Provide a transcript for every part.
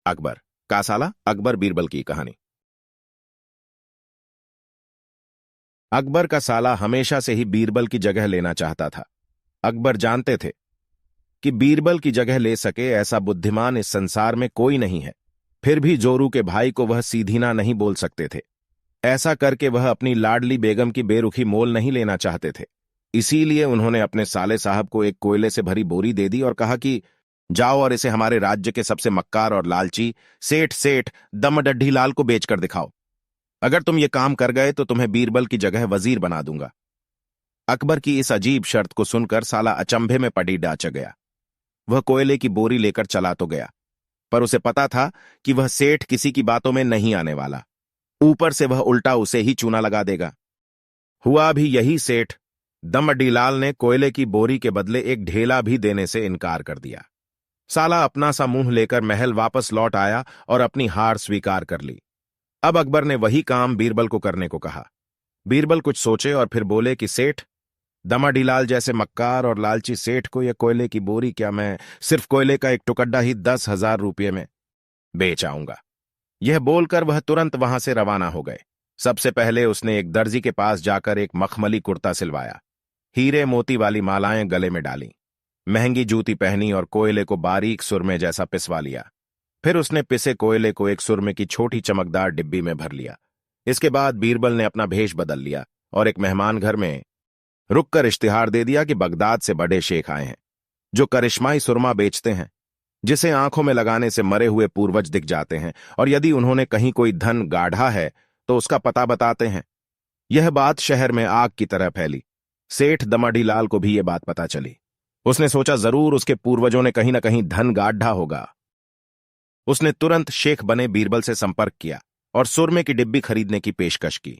अकबर का साला अकबर बीरबल की कहानी। अकबर का साला हमेशा से ही बीरबल की जगह लेना चाहता था। अकबर जानते थे कि बीरबल की जगह ले सके ऐसा बुद्धिमान इस संसार में कोई नहीं है। फिर भी जोरू के भाई को वह सीधीना नहीं बोल सकते थे। ऐसा करके वह अपनी लाडली बेगम की बेरुखी मोल नहीं लेना चाहते थे। इसीलिए उन्होंने अपने साले साहब को एक कोयले से भरी बोरी दे दी और कहा कि जाओ और इसे हमारे राज्य के सबसे मक्कार और लालची सेठ सेठ दमडड्ढी लाल को बेचकर दिखाओ। अगर तुम ये काम कर गए तो तुम्हें बीरबल की जगह वजीर बना दूंगा। अकबर की इस अजीब शर्त को सुनकर साला अचंभे में पड़ी डाच गया। वह कोयले की बोरी लेकर चला तो गया, पर उसे पता था कि वह सेठ किसी की बातों में नहीं आने वाला। ऊपर से वह उल्टा उसे ही चूना लगा देगा। हुआ भी यही। सेठ दमडीलाल ने कोयले की बोरी के बदले एक ढेला भी देने से इनकार कर दिया। साला अपना सा मुंह लेकर महल वापस लौट आया और अपनी हार स्वीकार कर ली। अब अकबर ने वही काम बीरबल को करने को कहा। बीरबल कुछ सोचे और फिर बोले कि सेठ दमडीलाल जैसे मक्कार और लालची सेठ को यह कोयले की बोरी क्या मैं सिर्फ कोयले का एक टुकड़ा ही 10,000 रुपये में बेच आऊंगा। यह बोलकर वह तुरंत वहां से रवाना हो गए। सबसे पहले उसने एक दर्जी के पास जाकर एक मखमली कुर्ता सिलवाया, हीरे मोती वाली मालाएं गले में डाली, महंगी जूती पहनी और कोयले को बारीक सुरमे जैसा पिसवा लिया। फिर उसने पिसे कोयले को एक सुरमे की छोटी चमकदार डिब्बी में भर लिया। इसके बाद बीरबल ने अपना भेष बदल लिया और एक मेहमान घर में रुककर इश्तिहार दे दिया कि बगदाद से बड़े शेख आए हैं जो करिश्माई सुरमा बेचते हैं, जिसे आंखों में लगाने से मरे हुए पूर्वज दिख जाते हैं, और यदि उन्होंने कहीं कोई धन गाढ़ा है तो उसका पता बताते हैं। यह बात शहर में आग की तरह फैली। सेठ दमडीलाल को भी यह बात पता चली। उसने सोचा जरूर उसके पूर्वजों ने कहीं न कहीं धन गाढ़ा होगा। उसने तुरंत शेख बने बीरबल से संपर्क किया और सुरमे की डिब्बी खरीदने की पेशकश की।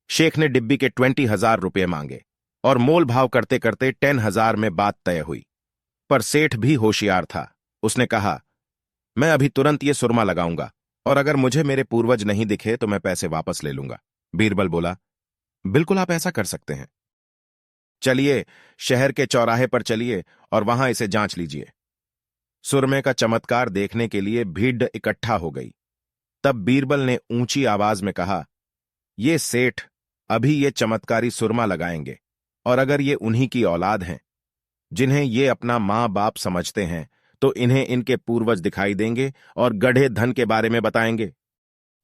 शेख ने डिब्बी के 20,000 रुपये मांगे और मोल भाव करते करते 10,000 में बात तय हुई। पर सेठ भी होशियार था। उसने कहा, मैं अभी तुरंत ये सुरमा लगाऊंगा और अगर मुझे मेरे पूर्वज नहीं दिखे तो मैं पैसे वापस ले लूंगा। बीरबल बोला, बिल्कुल आप ऐसा कर सकते हैं। चलिए शहर के चौराहे पर चलिए और वहां इसे जांच लीजिए। सुरमे का चमत्कार देखने के लिए भीड़ इकट्ठा हो गई। तब बीरबल ने ऊंची आवाज में कहा, ये सेठ अभी ये चमत्कारी सुरमा लगाएंगे और अगर ये उन्हीं की औलाद हैं जिन्हें ये अपना मां बाप समझते हैं तो इन्हें इनके पूर्वज दिखाई देंगे और गढ़े धन के बारे में बताएंगे।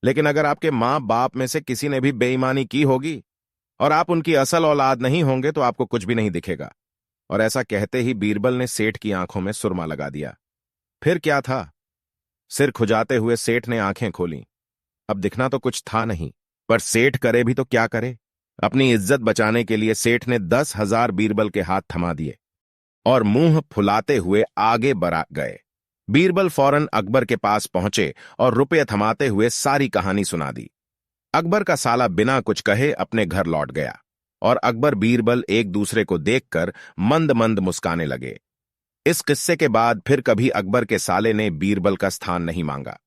लेकिन अगर आपके मां बाप में से किसी ने भी बेईमानी की होगी और आप उनकी असल औलाद नहीं होंगे तो आपको कुछ भी नहीं दिखेगा। और ऐसा कहते ही बीरबल ने सेठ की आंखों में सुरमा लगा दिया। फिर क्या था, सिर खुजाते हुए सेठ ने आंखें खोली। अब दिखना तो कुछ था नहीं, पर सेठ करे भी तो क्या करे। अपनी इज्जत बचाने के लिए सेठ ने 10,000 बीरबल के हाथ थमा दिए और मुंह फुलाते हुए आगे बढ़ गए। बीरबल फौरन अकबर के पास पहुंचे और रुपये थमाते हुए सारी कहानी सुना दी। अकबर का साला बिना कुछ कहे अपने घर लौट गया और अकबर बीरबल एक दूसरे को देखकर मंद मंद मुस्काने लगे। इस किस्से के बाद फिर कभी अकबर के साले ने बीरबल का स्थान नहीं मांगा।